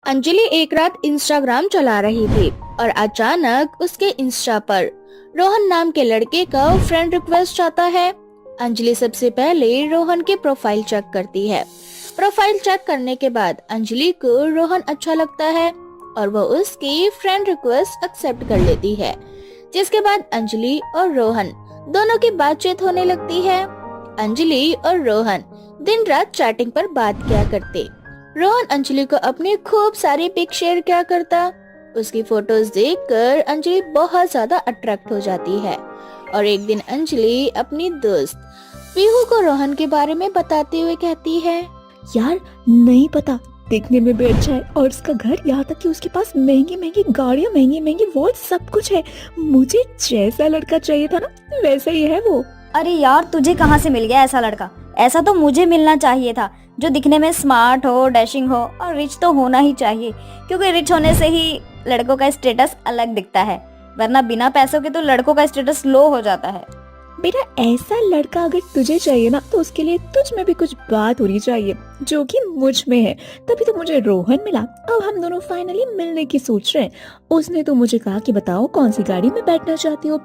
अंजलि एक रात इंस्टाग्राम चला रही थी और अचानक उसके इंस्टा पर रोहन नाम के लड़के का फ्रेंड रिक्वेस्ट आता है। अंजलि सबसे पहले रोहन की प्रोफाइल चेक करती है। प्रोफाइल चेक करने के बाद अंजलि को रोहन अच्छा लगता है और वो उसकी फ्रेंड रिक्वेस्ट एक्सेप्ट कर लेती है, जिसके बाद अंजलि और रोहन दोनों की बातचीत होने लगती है। अंजलि और रोहन दिन रात चैटिंग पर बात किया करते। रोहन अंजलि को अपनी खूब सारी पिक शेयर किया करता। उसकी फोटोज देखकर अंजलि बहुत ज्यादा अट्रैक्ट हो जाती है और एक दिन अंजलि अपनी दोस्त पीहू को रोहन के बारे में बताते हुए कहती है, यार नहीं पता, देखने में भी अच्छा है और उसका घर, यहाँ तक कि उसके पास महंगी महंगी गाड़ियाँ, महंगी महंगी वॉच, सब कुछ है। मुझे जैसा लड़का चाहिए था ना वैसा ही है वो। अरे यार, तुझे कहाँ से मिल गया ऐसा लड़का? ऐसा तो मुझे मिलना चाहिए था, जो दिखने में स्मार्ट हो, डैशिंग हो और रिच तो होना ही चाहिए, क्योंकि रिच होने से ही लड़कों का स्टेटस अलग दिखता है, वरना बिना पैसों के तो लड़कों का स्टेटस लो हो जाता है। बेटा, ऐसा लड़का अगर तुझे चाहिए ना तो उसके लिए तुझ में भी कुछ बात होनी चाहिए, जो कि मुझ में है। तभी तो मुझे रोहन मिला। अब हम दोनों फाइनली मिलने की सोच रहे हैं। उसने तो मुझे कहा कि बताओ कौन सी गाड़ी में बैठना चाहती हो।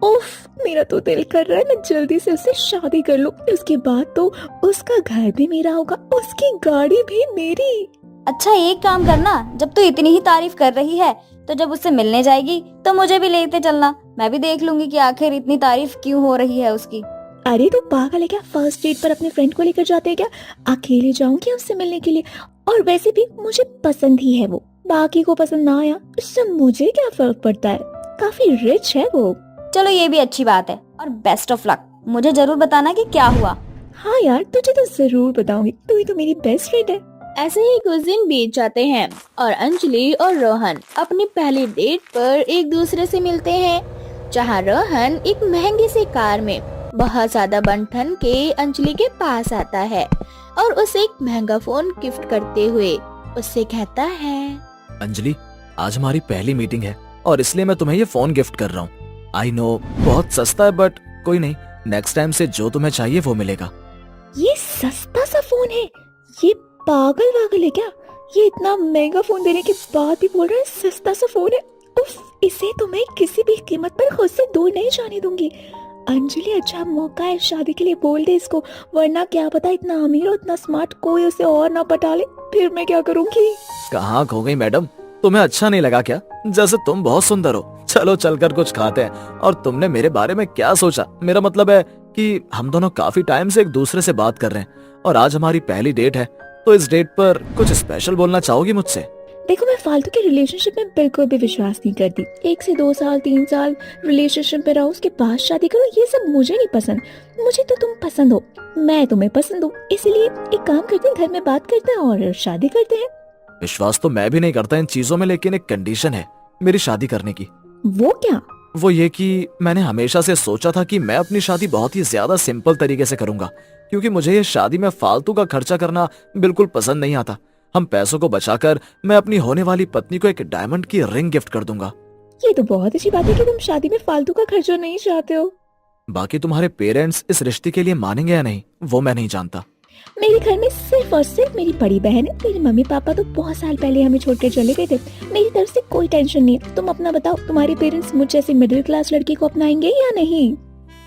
उफ, मेरा तो दिल कर रहा है मैं जल्दी से उससे शादी कर लूं। उसके बाद तो उसका घर भी मेरा होगा, उसकी गाड़ी भी मेरी। अच्छा, एक काम करना, जब तू इतनी ही तारीफ कर रही है तो जब उससे मिलने जाएगी तो मुझे भी लेते चलना। मैं भी देख लूंगी कि आखिर इतनी तारीफ क्यों हो रही है उसकी। अरे तो पागल है क्या? फर्स्ट डेट पर अपने फ्रेंड को लेकर जाते हैं क्या? अकेले जाऊंगी उससे मिलने के लिए? और वैसे भी मुझे पसंद ही है वो। बाकी को पसंद ना आया उससे मुझे क्या फर्क पड़ता है, काफी रिच है वो। चलो, ये भी अच्छी बात है और बेस्ट ऑफ लक। मुझे जरूर बताना कि क्या हुआ। हाँ यार, तुझे तो जरूर बताऊंगी, तू ही तो मेरी बेस्ट फ्रेंड है। ऐसे ही कुछ दिन बीत जाते हैं और अंजलि और रोहन अपनी पहली डेट पर एक दूसरे से मिलते हैं, जहां रोहन एक महंगी सी कार में बहुत ज्यादा बन-ठन के अंजलि के पास आता है और उसे एक महंगा फोन गिफ्ट करते हुए उससे कहता है, अंजलि, आज हमारी पहली मीटिंग है और इसलिए मैं तुम्हें ये फोन गिफ्ट कर रहा हूँ। आई नो बहुत सस्ता है, बट कोई नहीं, नेक्स्ट टाइम से जो तुम्हें चाहिए वो मिलेगा। ये सस्ता सा फोन है? ये पागल वागल है क्या? ये इतना महंगा फोन देने के बाद भी बोल रहा है सस्ता सा फोन है। उफ, इसे तो मैं किसी भी कीमत पर खुद से दूर नहीं जाने दूंगी। अंजलि, अच्छा मौका है, शादी के लिए बोल दे इसको, वरना क्या पता इतना अमीर और इतना स्मार्ट कोई उसे और ना पटा ले, फिर मैं क्या करूंगी? कहाँ खो गई मैडम? तुम्हें अच्छा नहीं लगा क्या? जैसे तुम बहुत सुंदर हो। चलो चलकर कुछ खाते हैं। और तुमने मेरे बारे में क्या सोचा? मेरा मतलब है कि हम दोनों काफी टाइम से एक दूसरे से बात कर रहे हैं और आज हमारी पहली डेट है, तो इस डेट पर कुछ स्पेशल बोलना चाहोगी मुझसे? देखो, मैं फालतू के रिलेशनशिप में बिल्कुल भी विश्वास नहीं करती। 1 से 2 साल 3 साल रिलेशनशिप में रहो, उसके बाद शादी करो, ये सब मुझे नहीं पसंद। मुझे तो तुम पसंद हो, मैं तुम्हें पसंद हूँ, इसलिए एक काम करते हैं, घर में बात करते हैं और शादी करते हैं। विश्वास तो मैं भी नहीं करता इन चीजों में, लेकिन एक कंडीशन है मेरी शादी करने की। वो क्या? वो ये कि मैंने हमेशा से सोचा था कि मैं अपनी शादी बहुत ही ज्यादा सिंपल तरीके से करूंगा, क्योंकि मुझे ये शादी में फालतू का खर्चा करना बिल्कुल पसंद नहीं आता। हम पैसों को बचाकर मैं अपनी होने वाली पत्नी को एक डायमंड की रिंग गिफ्ट कर दूंगा। ये तो बहुत अच्छी बात है कि तुम शादी में फालतू का खर्चा नहीं चाहते हो। बाकी तुम्हारे पेरेंट्स इस रिश्ते के लिए मानेंगे या नहीं वो मैं नहीं जानता। मेरे घर में सिर्फ और सिर्फ मेरी बड़ी बहन है। मेरे मम्मी पापा तो बहुत साल पहले हमें छोड़कर चले गए थे। मेरी तरफ से कोई टेंशन नहीं है। तुम अपना बताओ, तुम्हारे पेरेंट्स मुझ जैसी मिडिल क्लास लड़की को अपनाएंगे या नहीं?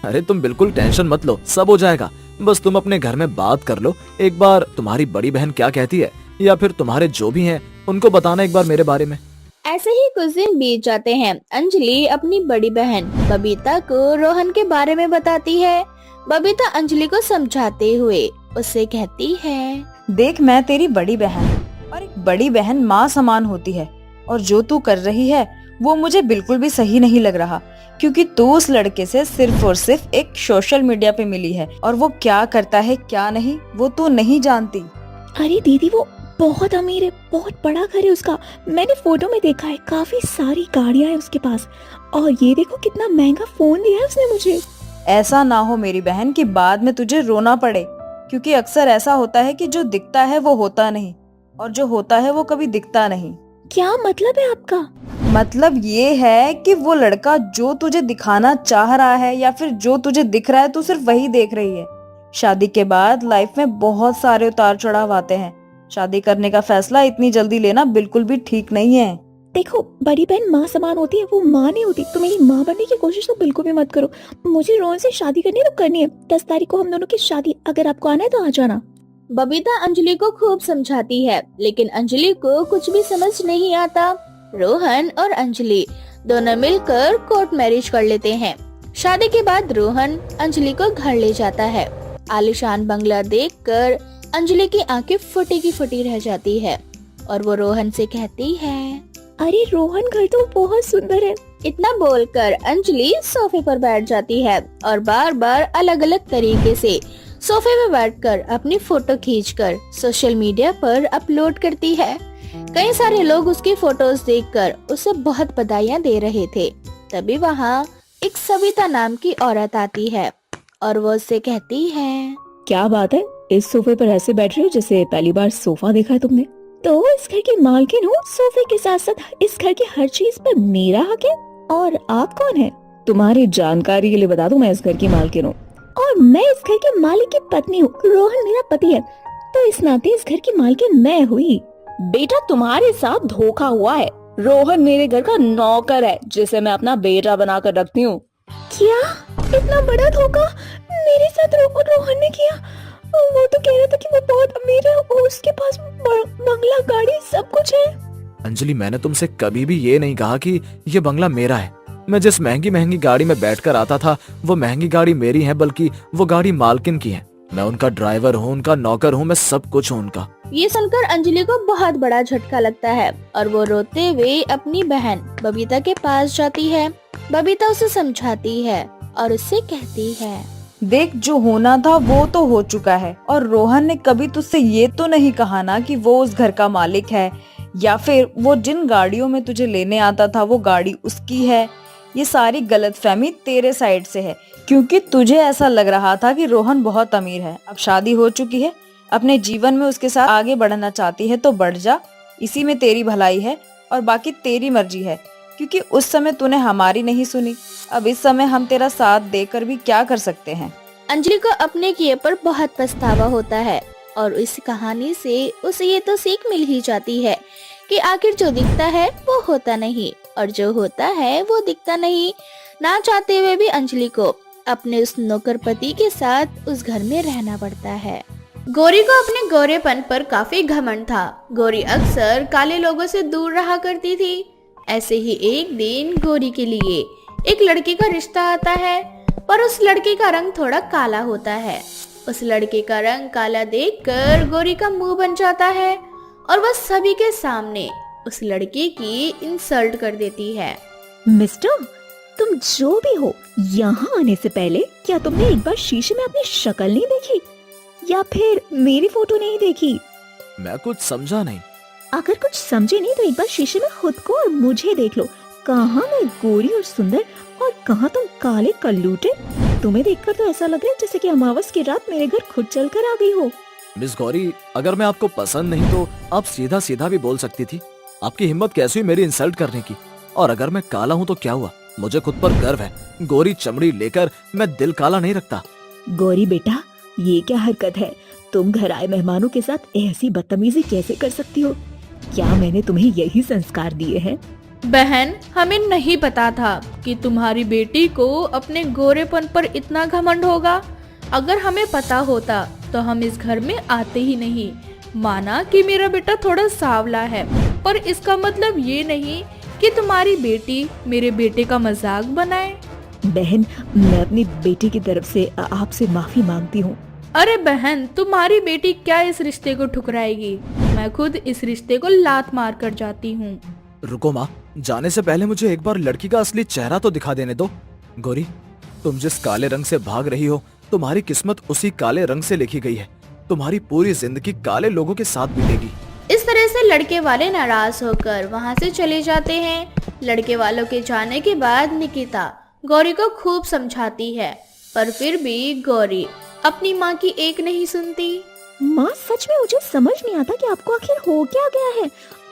अरे तुम बिल्कुल टेंशन मत लो, सब हो जाएगा। बस तुम अपने घर में बात कर लो एक बार, तुम्हारी बड़ी बहन क्या कहती है, या फिर तुम्हारे जो भी हैं उनको बताना एक बार मेरे बारे में। ऐसे ही कुछ दिन बीत जाते हैं। अंजलि अपनी बड़ी बहन बबीता को रोहन के बारे में बताती है। बबीता अंजलि को समझाते हुए उससे कहती है, देख, मैं तेरी बड़ी बहन हूँ और एक बड़ी बहन माँ समान होती है, और जो तू कर रही है वो मुझे बिल्कुल भी सही नहीं लग रहा, क्योंकि तू उस लड़के से सिर्फ और सिर्फ एक सोशल मीडिया पे मिली है और वो क्या करता है क्या नहीं वो तू नहीं जानती। अरे दीदी, वो बहुत अमीर है, बहुत बड़ा घर है उसका। मैंने फोटो में देखा है, काफी सारी गाड़ियां हैं उसके पास, और ये देखो कितना महंगा फोन दिया है उसने मुझे। ऐसा ना हो मेरी बहन कि बाद में तुझे रोना पड़े, क्योंकि अक्सर ऐसा होता है कि जो दिखता है वो होता नहीं और जो होता है वो कभी दिखता नहीं। क्या मतलब है आपका? मतलब ये है कि वो लड़का जो तुझे दिखाना चाह रहा है या फिर जो तुझे दिख रहा है, तू सिर्फ वही देख रही है। शादी के बाद लाइफ में बहुत सारे उतार चढ़ाव आते हैं, और जो होता है वो कभी दिखता नहीं। शादी करने का फैसला इतनी जल्दी लेना बिल्कुल भी ठीक नहीं है। देखो, बड़ी बहन माँ समान होती है, वो माँ नहीं होती। तो मेरी माँ बनने की कोशिश तो बिल्कुल भी मत करो। मुझे रोहन से शादी करनी है तो करनी है। 10 तारीख को हम दोनों की शादी, अगर आपको आना है तो आ जाना। बबीता अंजलि को खूब समझाती है, लेकिन अंजलि को कुछ भी समझ नहीं आता। रोहन और अंजलि दोनों मिलकर कोर्ट मैरिज कर लेते हैं। शादी के बाद रोहन अंजलि को घर ले जाता है। आलीशान बंगला देखकर अंजलि की आंखें फटी की फटी रह जाती है और वो रोहन से कहती है, अरे रोहन, घर तो बहुत सुंदर है। इतना बोलकर अंजलि सोफे पर बैठ जाती है और बार बार अलग अलग तरीके से सोफे में बैठकर अपनी फोटो खींचकर सोशल मीडिया पर अपलोड करती है। कई सारे लोग उसकी फोटोज देखकर उसे बहुत बधाइयाँ दे रहे थे। तभी वहाँ एक सविता नाम की औरत आती है और वो उससे कहती है, क्या बात है, इस सोफे पर ऐसे बैठ रही हो जैसे पहली बार सोफा देखा है तुमने? तो इस घर की मालकिन हूँ। सोफे के साथ साथ इस घर की हर चीज पर मेरा हक है। और आप कौन है? तुम्हारी जानकारी के लिए बता दूं, मैं इस घर की मालकिन हूँ और मैं इस घर के मालिक की पत्नी हूँ। रोहन मेरा पति है, तो इस नाते इस घर की मालकिन मैं हुई। बेटा, तुम्हारे साथ धोखा हुआ है। रोहन मेरे घर का नौकर है जिसे मैं अपना बेटा बनाकर रखती हूँ। क्या? इतना बड़ा धोखा मेरे साथ रोहन ने किया? वो तो कह रहा था कि वो बहुत अमीर है और उसके पास बंगला, गाड़ी, सब कुछ है। अंजलि, मैंने तुमसे कभी भी ये नहीं कहा कि ये बंगला मेरा है। मैं जिस महंगी महंगी गाड़ी में बैठकर आता था वो महंगी गाड़ी मेरी है, बल्कि वो गाड़ी मालकिन की है। मैं उनका ड्राइवर हूँ, उनका नौकर हूँ, मैं सब कुछ हूँ उनका। ये सुनकर अंजलि को बहुत बड़ा झटका लगता है और वो रोते हुए अपनी बहन बबीता के पास जाती है। बबीता उसे समझाती है और उससे कहती है, देख, जो होना था वो तो हो चुका है और रोहन ने कभी तुझसे ये तो नहीं कहा ना कि वो उस घर का मालिक है या फिर वो जिन गाड़ियों में तुझे लेने आता था वो गाड़ी उसकी है। ये सारी गलतफहमी तेरे साइड से है, क्योंकि तुझे ऐसा लग रहा था कि रोहन बहुत अमीर है। अब शादी हो चुकी है, अपने जीवन में उसके साथ आगे बढ़ना चाहती है तो बढ़ जा, इसी में तेरी भलाई है और बाकी तेरी मर्जी है, क्योंकि उस समय तूने हमारी नहीं सुनी। अब इस समय हम तेरा साथ देकर भी क्या कर सकते हैं। अंजलि को अपने किए पर बहुत पछतावा होता है और इस कहानी से उसे ये तो सीख मिल ही जाती है कि आखिर जो दिखता है वो होता नहीं और जो होता है वो दिखता नहीं। ना चाहते हुए भी अंजलि को अपने उस नौकर पति के साथ उस घर में रहना पड़ता है। गौरी को अपने गोरेपन पर काफी घमंड था। गौरी अक्सर काले लोगों से दूर रहा करती थी। ऐसे ही एक दिन गौरी के लिए एक लड़के का रिश्ता आता है, पर उस लड़के का रंग थोड़ा काला होता है। उस लड़के का रंग काला देखकर गौरी का मुंह बन जाता है और वह सभी के सामने उस लड़के की इंसल्ट कर देती है। मिस्टर, तुम जो भी हो, यहाँ आने से पहले क्या तुमने एक बार शीशे में अपनी शक्ल नहीं देखी या फिर मेरी फोटो नहीं देखी? मैं कुछ समझा नहीं। अगर कुछ समझे नहीं तो एक बार शीशे में खुद को और मुझे देख लो। कहाँ मैं गोरी और सुंदर और कहाँ तुम काले कल्लूटे। तुम्हें देखकर तो ऐसा लग रहा है जैसे कि अमावस की रात मेरे घर खुद चल कर आ गई हो। मिस गौरी, अगर मैं आपको पसंद नहीं तो आप सीधा सीधा भी बोल सकती थी। आपकी हिम्मत कैसी हुई मेरी इंसल्ट करने की? और अगर मैं काला हूँ तो क्या हुआ, मुझे खुद पर गर्व है। गोरी चमड़ी लेकर मैं दिल काला नहीं रखता। गौरी बेटा, ये क्या हरकत है? तुम घर आए मेहमानों के साथ ऐसी बदतमीजी कैसे कर सकती हो? क्या मैंने तुम्हें यही संस्कार दिए हैं? बहन, हमें नहीं पता था कि तुम्हारी बेटी को अपने गोरेपन पर इतना घमंड होगा। अगर हमें पता होता तो हम इस घर में आते ही नहीं। माना कि मेरा बेटा थोड़ा सांवला है, पर इसका मतलब ये नहीं कि तुम्हारी बेटी मेरे बेटे का मजाक बनाए। बहन, मैं अपनी बेटी की तरफ से आपसे माफी मांगती हूँ। अरे बहन, तुम्हारी बेटी क्या इस रिश्ते को ठुकराएगी? मैं खुद इस रिश्ते को लात मार कर जाती हूँ। रुको माँ, जाने से पहले मुझे एक बार लड़की का असली चेहरा तो दिखा देने दो। गौरी, तुम जिस काले रंग से भाग रही हो, तुम्हारी किस्मत उसी काले रंग से लिखी गई है। तुम्हारी पूरी जिंदगी काले लोगों के साथ बीतेगी। इस तरह से लड़के वाले नाराज होकर वहाँ से चले जाते हैं। लड़के वालों के जाने के बाद निकिता गौरी को खूब समझाती है, पर फिर भी गौरी अपनी माँ की एक नहीं सुनती। माँ, सच में मुझे समझ नहीं आता कि आपको आखिर हो क्या गया है।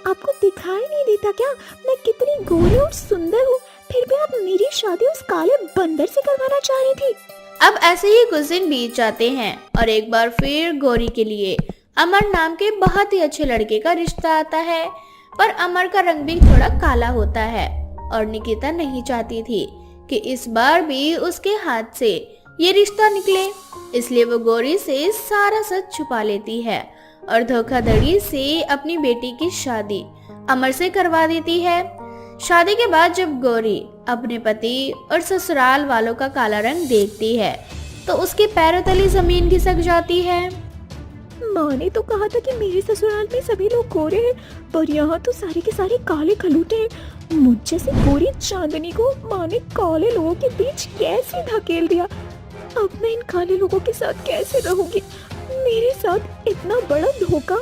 आपको दिखाई नहीं देता क्या मैं कितनी गोरी और सुंदर हूँ? फिर भी आप मेरी शादी उस काले बंदर से करवाना चाह रही थी। अब ऐसे ही कुछ दिन बीत जाते हैं और एक बार फिर गौरी के लिए अमर नाम के बहुत ही अच्छे लड़के का रिश्ता आता है, पर अमर का रंग भी थोड़ा काला होता है और निकिता नहीं चाहती थी कि इस बार भी उसके हाथ से ये रिश्ता निकले, इसलिए वो गौरी से सारा सच छुपा लेती है और धोखाधड़ी से अपनी बेटी की शादी अमर से करवा देती है। शादी के बाद जब गौरी अपने पति और ससुराल वालों का काला रंग देखती है तो उसके पैरों तले जमीन खिसक जाती है। माँ ने तो कहा था कि मेरे ससुराल में सभी लोग गोरे हैं, पर यहाँ तो सारे के सारे काले खलूटे हैं। मुझ जैसी गोरी चांदनी को माँ ने काले लोगों के बीच कैसे धकेल दिया। अब मैं इन काले लोगों के साथ कैसे रहूंगी? मेरे साथ इतना बड़ा धोखा।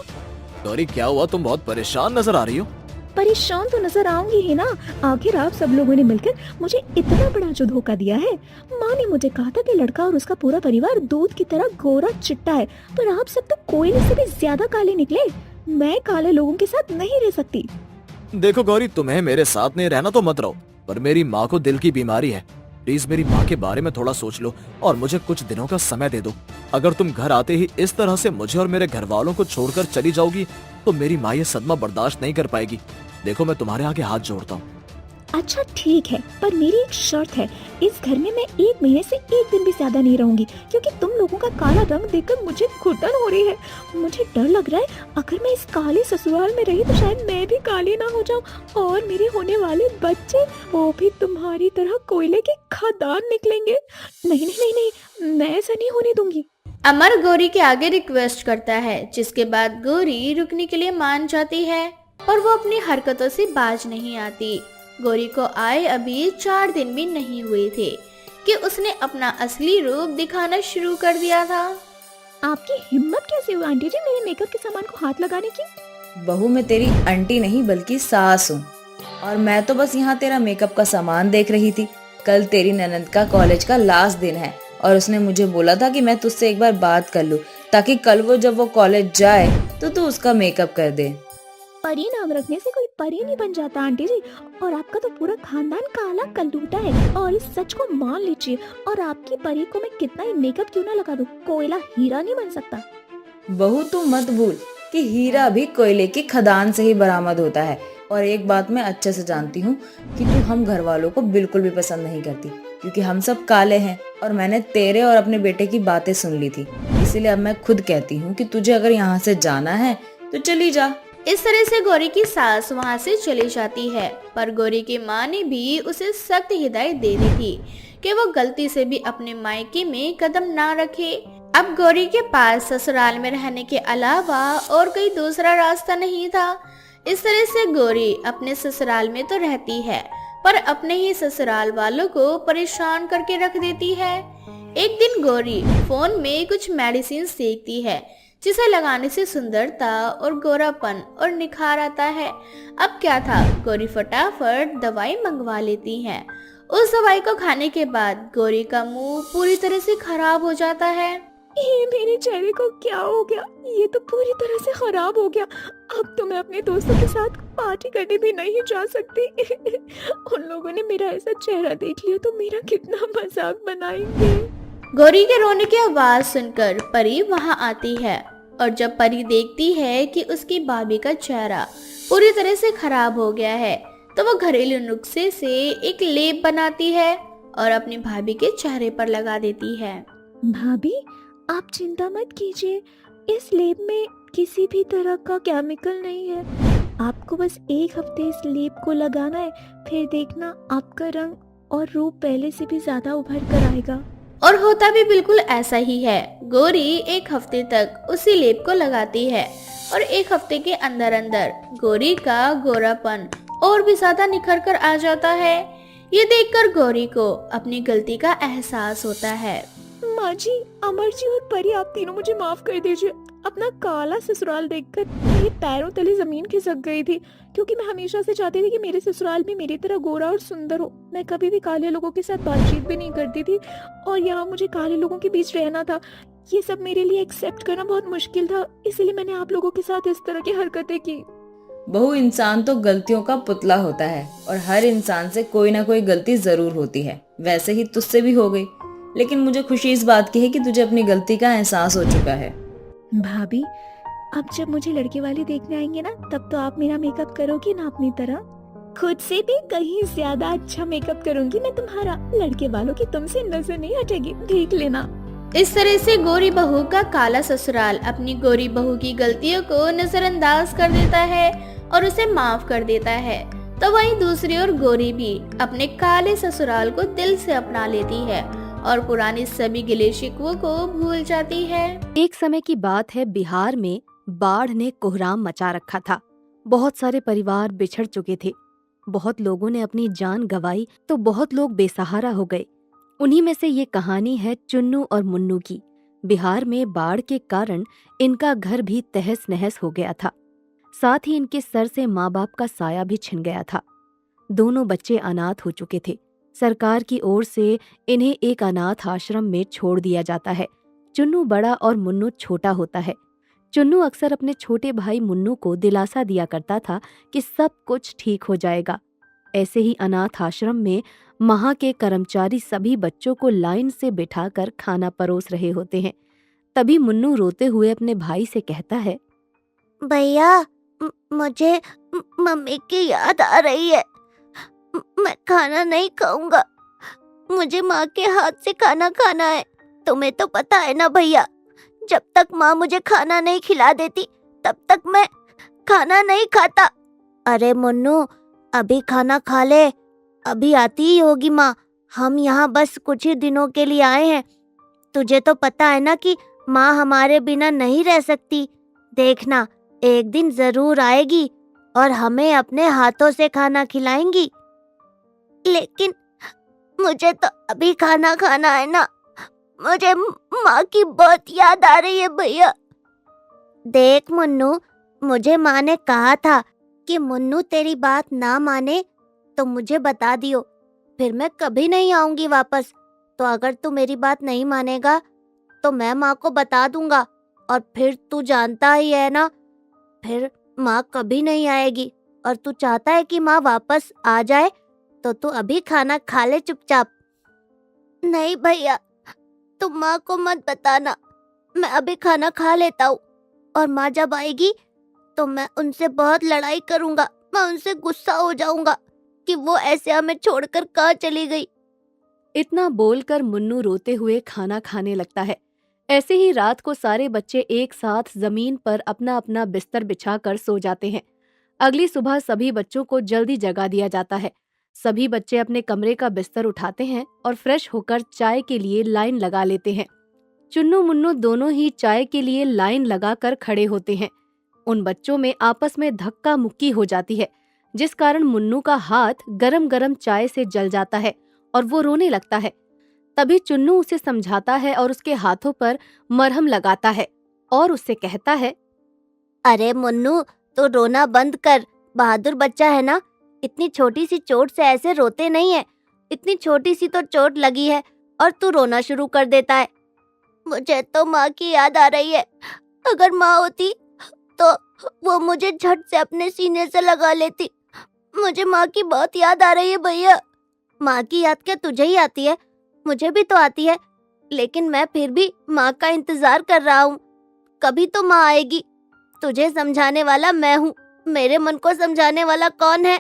गौरी क्या हुआ, तुम बहुत परेशान नजर आ रही हो। परेशान तो नजर आऊंगी ही ना, आखिर आप सब लोगों ने मिलकर मुझे इतना बड़ा जो धोखा दिया है। माँ ने मुझे कहा था कि लड़का और उसका पूरा परिवार दूध की तरह गोरा चिट्टा है, पर आप सब तो कोयले से भी ज्यादा काले निकले। मैं काले लोगों के साथ नहीं रह सकती। देखो गौरी, तुम्हें मेरे साथ नहीं रहना तो मत रहो, पर मेरी माँ को दिल की बीमारी है। प्लीज मेरी माँ के बारे में थोड़ा सोच लो और मुझे कुछ दिनों का समय दे दो। अगर तुम घर आते ही इस तरह से मुझे और मेरे घर वालों को छोड़कर चली जाओगी तो मेरी माँ ये सदमा बर्दाश्त नहीं कर पाएगी। देखो मैं तुम्हारे आगे हाथ जोड़ता हूँ। अच्छा ठीक है, पर मेरी एक शर्त है, इस घर में मैं 1 महीने से 1 दिन भी ज्यादा नहीं रहूंगी, क्योंकि तुम लोगों का काला रंग देखकर मुझे घुटन हो रही है। मुझे डर लग रहा है अगर मैं इस काले ससुराल में रही तो शायद मैं भी काली ना हो जाऊं और मेरे होने वाले बच्चे वो भी तुम्हारी तरह कोयले के खदान निकलेंगे। नहीं नहीं नहीं नहीं, मैं ऐसा नहीं होने दूंगी। अमर गौरी के आगे रिक्वेस्ट करता है, जिसके बाद गौरी रुकने के लिए मान जाती है और वो अपनी हरकतों से बाज नहीं आती। गौरी को आए अभी 4 दिन भी नहीं हुए थे कि उसने अपना असली रूप दिखाना शुरू कर दिया था। आपकी हिम्मत कैसे हुई आंटी जी मेरे मेकअप के सामान को हाथ लगाने की? बहू मैं तेरी आंटी नहीं बल्कि सास हूँ, और मैं तो बस यहाँ तेरा मेकअप का सामान देख रही थी। कल तेरी ननद का कॉलेज का लास्ट दिन है और उसने मुझे बोला था कि मैं तुझसे एक बार बात कर लूँ, ताकि कल वो जब वो कॉलेज जाए तो तू उसका मेकअप कर दे। परी नाम रखने से कोई परी नहीं बन जाता आंटी जी, और आपका तो पूरा खानदान काला कलूटा है, और इस सच को मान लीजिए। और आपकी परी को मैं कितना ही मेकअप क्यों ना लगा दूं, कोयला हीरा नहीं बन सकता। बहू तू मत भूल कि हीरा भी कोयले की खदान से ही बरामद होता है। और एक बात मैं अच्छे से जानती हूँ कि तू हम घर वालों को बिल्कुल भी पसंद नहीं करती, क्योंकि हम सब काले हैं और मैंने तेरे और अपने बेटे की बातें सुन ली थी। इसीलिए अब मैं खुद कहती हूँ कि तुझे अगर यहाँ से जाना है तो चली जा। इस तरह से गौरी की सास वहाँ से चली जाती है, पर गौरी की माँ ने भी उसे सख्त हिदायत दे दी थी कि वो गलती से भी अपने मायके में कदम ना रखे। अब गौरी के पास ससुराल में रहने के अलावा और कोई दूसरा रास्ता नहीं था। इस तरह से गौरी अपने ससुराल में तो रहती है, पर अपने ही ससुराल वालों को परेशान करके रख देती है। एक दिन गौरी फोन में कुछ मेडिसिन देखती है जिसे लगाने से सुंदरता और गोरापन और निखार आता है। अब क्या था, गौरी फटाफट दवाई मंगवा लेती है। उस दवाई को खाने के बाद गौरी का मुंह पूरी तरह से खराब हो जाता है। ये मेरे चेहरे को क्या हो गया? ये तो पूरी तरह से खराब हो गया। अब तो मैं अपने दोस्तों के साथ पार्टी करने भी नहीं जा सकती। उन लोगों ने मेरा ऐसा चेहरा देख लिया तो मेरा कितना मजाक बनाएंगे। गौरी के रोने की आवाज सुनकर परी वहां आती है, और जब परी देखती है कि उसकी भाभी का चेहरा पूरी तरह से खराब हो गया है तो वो घरेलू नुस्खे से एक लेप बनाती है और अपनी भाभी के चेहरे पर लगा देती है। भाभी आप चिंता मत कीजिए, इस लेप में किसी भी तरह का केमिकल नहीं है। आपको बस 1 हफ्ते इस लेप को लगाना है, फिर देखना आपका रंग और रूप पहले से भी ज्यादा उभर कर आएगा। और होता भी बिल्कुल ऐसा ही है। गौरी 1 हफ्ते तक उसी लेप को लगाती है और 1 हफ्ते के अंदर अंदर गौरी का गोरापन और भी ज्यादा निखर कर आ जाता है। ये देखकर गौरी को अपनी गलती का एहसास होता है। माँ जी, अमर जी और परी, आप तीनों मुझे माफ कर दीजिए। अपना काला ससुराल देखकर मेरे पैरों तले जमीन खिसक गई थी, क्योंकि मैं हमेशा से चाहती थी कि मेरे ससुराल भी मेरी तरह गोरा और सुंदर हो। मैं कभी भी काले लोगों के साथ बातचीत भी नहीं करती थी, और यहाँ मुझे काले लोगों के बीच रहना था। ये सब मेरे लिए एक्सेप्ट करना बहुत मुश्किल था, इसलिए मैंने आप लोगों के साथ इस तरह की हरकतें की। बहू इंसान तो गलतियों का पुतला होता है और हर इंसान से कोई ना कोई गलती जरूर होती है। वैसे ही तुझसे भी हो गई, लेकिन मुझे खुशी इस बात की है कि तुझे अपनी गलती का एहसास हो चुका है। भाभी, अब जब मुझे लड़के वाले देखने आएंगे ना, तब तो आप मेरा मेकअप करोगी ना अपनी तरह। खुद से भी कहीं ज्यादा अच्छा मेकअप करूंगी मैं तुम्हारा। लड़के वालों की तुमसे नजर नहीं हटेगी, देख लेना। इस तरह से गोरी बहू का काला ससुराल अपनी गोरी बहू की गलतियों को नजरअंदाज कर देता है और उसे माफ कर देता है। तो वहीं दूसरी ओर गोरी भी अपने काले ससुराल को दिल से अपना लेती है और पुरानी सभी गिले शिकवों को भूल जाती है। एक समय की बात है, बिहार में बाढ़ ने कोहराम मचा रखा था। बहुत सारे परिवार बिछड़ चुके थे, बहुत लोगों ने अपनी जान गंवाई तो बहुत लोग बेसहारा हो गए। उन्हीं में से ये कहानी है चुन्नू और मुन्नू की। बिहार में बाढ़ के कारण इनका घर भी तहस नहस हो गया था, साथ ही इनके सर से माँ बाप का साया भी छिन गया था। दोनों बच्चे अनाथ हो चुके थे। सरकार की ओर से इन्हें एक अनाथ आश्रम में छोड़ दिया जाता है। चुन्नू बड़ा और मुन्नू छोटा होता है। चुन्नू अक्सर अपने छोटे भाई मुन्नू को दिलासा दिया करता था कि सब कुछ ठीक हो जाएगा। ऐसे ही अनाथ आश्रम में वहां के कर्मचारी सभी बच्चों को लाइन से बिठाकर खाना परोस रहे होते हैं। तभी मुन्नू रोते हुए अपने भाई से कहता है, भैया मुझे मम्मी की याद आ रही है। मैं खाना नहीं खाऊंगा, मुझे माँ के हाथ से खाना खाना है। तुम्हें तो पता है ना भैया, जब तक माँ मुझे खाना नहीं खिला देती तब तक मैं खाना नहीं खाता। अरे मुन्नू, अभी खाना खा ले, अभी आती ही होगी माँ। हम यहाँ बस कुछ ही दिनों के लिए आए हैं। तुझे तो पता है ना कि माँ हमारे बिना नहीं रह सकती। देखना, एक दिन जरूर आएगी और हमें अपने हाथों से खाना खिलाएंगी। लेकिन मुझे तो अभी खाना खाना है ना, मुझे माँ की बहुत याद आ रही है भैया। देख मुन्नू, मुझे माँ ने कहा था कि मुन्नू तेरी बात ना माने तो मुझे बता दियो, फिर मैं कभी नहीं आऊंगी वापस। तो अगर तू मेरी बात नहीं मानेगा तो मैं माँ को बता दूंगा, और फिर तू जानता ही है ना, फिर माँ कभी नहीं आएगी। और तू चाहता है कि माँ वापस आ जाए तो तू अभी खाना खा ले चुपचाप। नहीं भैया, तुम माँ को मत बताना, मैं अभी खाना खा लेता हूँ। और माँ जब आएगी तो मैं उनसे बहुत लड़ाई करूंगा। मैं उनसे गुस्सा हो जाऊंगा कि वो ऐसे हमें छोड़कर कहाँ चली गई। इतना बोलकर मुन्नू रोते हुए खाना खाने लगता है। ऐसे ही रात को सारे बच्चे एक साथ जमीन पर अपना अपना बिस्तर बिछाकर सो जाते हैं। अगली सुबह सभी बच्चों को जल्दी जगा दिया जाता है। सभी बच्चे अपने कमरे का बिस्तर उठाते हैं और फ्रेश होकर चाय के लिए लाइन लगा लेते हैं। चुन्नू मुन्नू दोनों ही चाय के लिए लाइन लगाकर खड़े होते हैं। उन बच्चों में आपस में धक्का मुक्की हो जाती है, जिस कारण मुन्नू का हाथ गरम गरम चाय से जल जाता है और वो रोने लगता है। तभी चुन्नू उसे समझाता है और उसके हाथों पर मरहम लगाता है और उससे कहता है, अरे मुन्नू, तो रोना बंद कर, बहादुर बच्चा है ना। इतनी छोटी सी चोट से ऐसे रोते नहीं है। इतनी छोटी सी तो चोट लगी है और तू रोना शुरू कर देता है। मुझे तो माँ की याद आ रही है। अगर माँ होती तो वो मुझे झट से अपने सीने से लगा लेती। मुझे माँ की बहुत याद आ रही है भैया। माँ की याद क्या तुझे ही आती है? मुझे भी तो आती है, लेकिन मैं फिर भी माँ का इंतजार कर रहा हूँ। कभी तो माँ आएगी। तुझे समझाने वाला मैं हूँ, मेरे मन को समझाने वाला कौन है?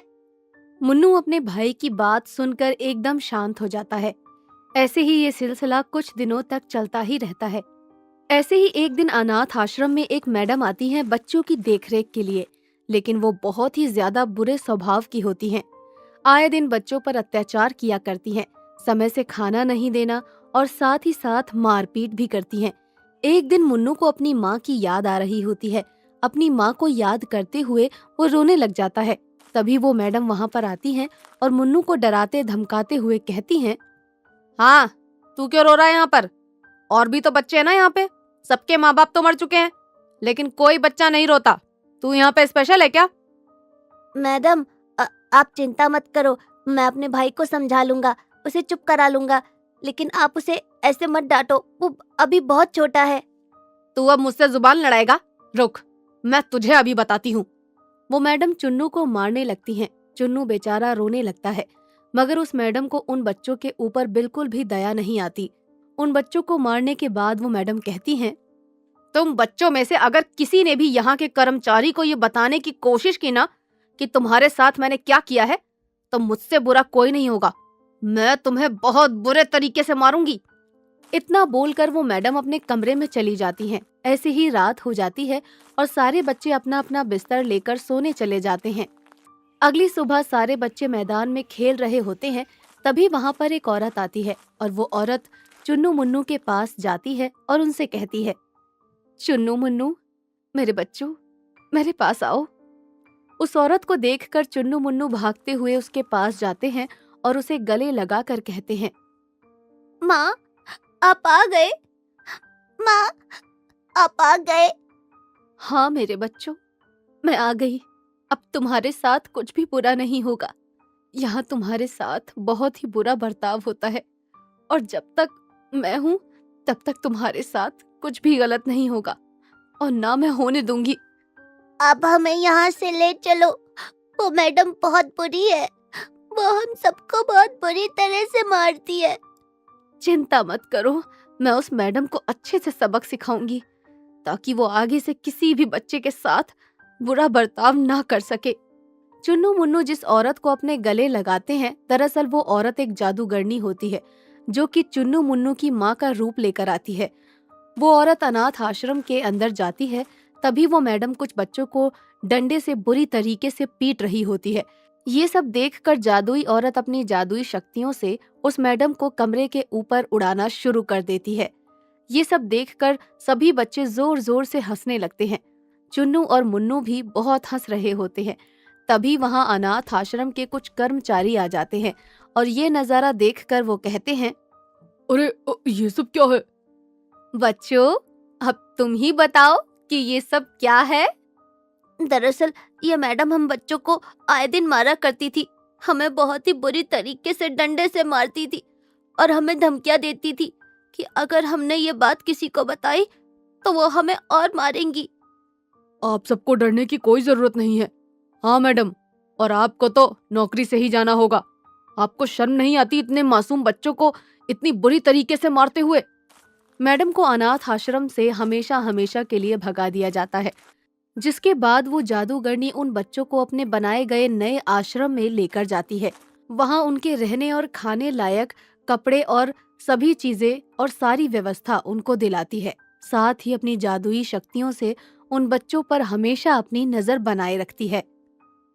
मुन्नू अपने भाई की बात सुनकर एकदम शांत हो जाता है। ऐसे ही ये सिलसिला कुछ दिनों तक चलता ही रहता है। ऐसे ही एक दिन अनाथ आश्रम में एक मैडम आती हैं बच्चों की देखरेख के लिए, लेकिन वो बहुत ही ज्यादा बुरे स्वभाव की होती हैं। आए दिन बच्चों पर अत्याचार किया करती हैं, समय से खाना नहीं देना और साथ ही साथ मारपीट भी करती हैं। एक दिन मुन्नू को अपनी माँ की याद आ रही होती है। अपनी माँ को याद करते हुए वो रोने लग जाता है। तभी वो मैडम वहाँ पर आती हैं और मुन्नू को डराते धमकाते हुए कहती हैं, हाँ, तू क्यों रो रहा है यहाँ पर? और भी तो बच्चे हैं ना यहाँ पे, सबके माँ बाप तो मर चुके हैं, लेकिन कोई बच्चा नहीं रोता। तू यहाँ पे स्पेशल है क्या? मैडम, आप चिंता मत करो, मैं अपने भाई को समझा लूंगा, उसे चुप करा लूंगा। लेकिन आप उसे ऐसे मत डांटो, वो अभी बहुत छोटा है। तू अब मुझसे जुबान लड़ाएगा? रुक, मैं तुझे अभी बताती हूँ। वो मैडम चुन्नू को मारने लगती हैं। चुन्नू बेचारा रोने लगता है, मगर उस मैडम को उन बच्चों के ऊपर बिल्कुल भी दया नहीं आती। उन बच्चों को मारने के बाद वो मैडम कहती हैं, तुम बच्चों में से अगर किसी ने भी यहाँ के कर्मचारी को ये बताने की कोशिश की ना कि तुम्हारे साथ मैंने क्या किया है, तो मुझसे बुरा कोई नहीं होगा। मैं तुम्हें बहुत बुरे तरीके से मारूंगी। इतना बोलकर वो मैडम अपने कमरे में चली जाती हैं। ऐसे ही रात हो जाती है और सारे बच्चे अपना अपना बिस्तर लेकर सोने चले जाते हैं। अगली सुबह सारे बच्चे मैदान में खेल रहे होते हैं। तभी वहां पर एक औरत आती है और वो औरत चुन्नू मुन्नू के पास जाती है और उनसे कहती है, चुन्नू मुन्नू, मेरे बच्चों, मेरे पास आओ। उस औरत को देखकर चुन्नू मुन्नू भागते हुए उसके पास जाते हैं और उसे गले लगाकर कहते हैं, माँ, आप आ गए? माँ, आप आ गए? हाँ मेरे बच्चों, मैं आ गई। अब तुम्हारे साथ कुछ भी बुरा नहीं होगा। यहाँ तुम्हारे साथ बहुत ही बुरा बर्ताव होता है और जब तक मैं हूँ तब तक तुम्हारे साथ कुछ भी गलत नहीं होगा और ना मैं होने दूंगी। आप हमें यहाँ से ले चलो। वो मैडम बहुत बुरी है। वो हम सबको बहुत बुरी तरह से मारती है। चिंता मत करो, मैं उस मैडम को अच्छे से सबक सिखाऊंगी ताकि वो आगे से किसी भी बच्चे के साथ बुरा बर्ताव ना कर सके। चुन्नू मुन्नू जिस औरत को अपने गले लगाते हैं, दरअसल वो औरत एक जादूगरनी होती है जो कि चुन्नू मुन्नू की माँ का रूप लेकर आती है। वो औरत अनाथ आश्रम के अंदर जाती है। तभी वो मैडम कुछ बच्चों को डंडे से बुरी तरीके से पीट रही होती है। ये सब देखकर जादुई औरत अपनी जादुई शक्तियों से उस मैडम को कमरे के ऊपर उड़ाना शुरू कर देती है। ये सब देखकर सभी बच्चे जोर जोर से हंसने लगते हैं। चुन्नू और मुन्नू भी बहुत हंस रहे होते हैं। तभी वहां अनाथ आश्रम के कुछ कर्मचारी आ जाते हैं और ये नजारा देखकर वो कहते हैं, अरे ये सब क्या है? बच्चों, अब तुम ही बताओ कि ये सब क्या है? दरअसल ये मैडम हम बच्चों को आए दिन मारा करती थी। हमें बहुत ही बुरी तरीके से डंडे से मारती थी और हमें धमकियां देती थी कि अगर हमने ये बात किसी को बताई तो वो हमें और मारेंगी। आप सबको डरने की कोई जरूरत नहीं है। हाँ मैडम, और आपको तो नौकरी से ही जाना होगा। आपको शर्म नहीं आती इतने मासूम बच्चों को इतनी बुरी तरीके से मारते हुए? मैडम को अनाथ आश्रम से हमेशा हमेशा के लिए भगा दिया जाता है, जिसके बाद वो जादूगरनी उन बच्चों को अपने बनाए गए नए आश्रम में लेकर जाती है। वहाँ उनके रहने और खाने लायक कपड़े और सभी चीजें और सारी व्यवस्था उनको दिलाती है। साथ ही अपनी जादुई शक्तियों से उन बच्चों पर हमेशा अपनी नजर बनाए रखती है।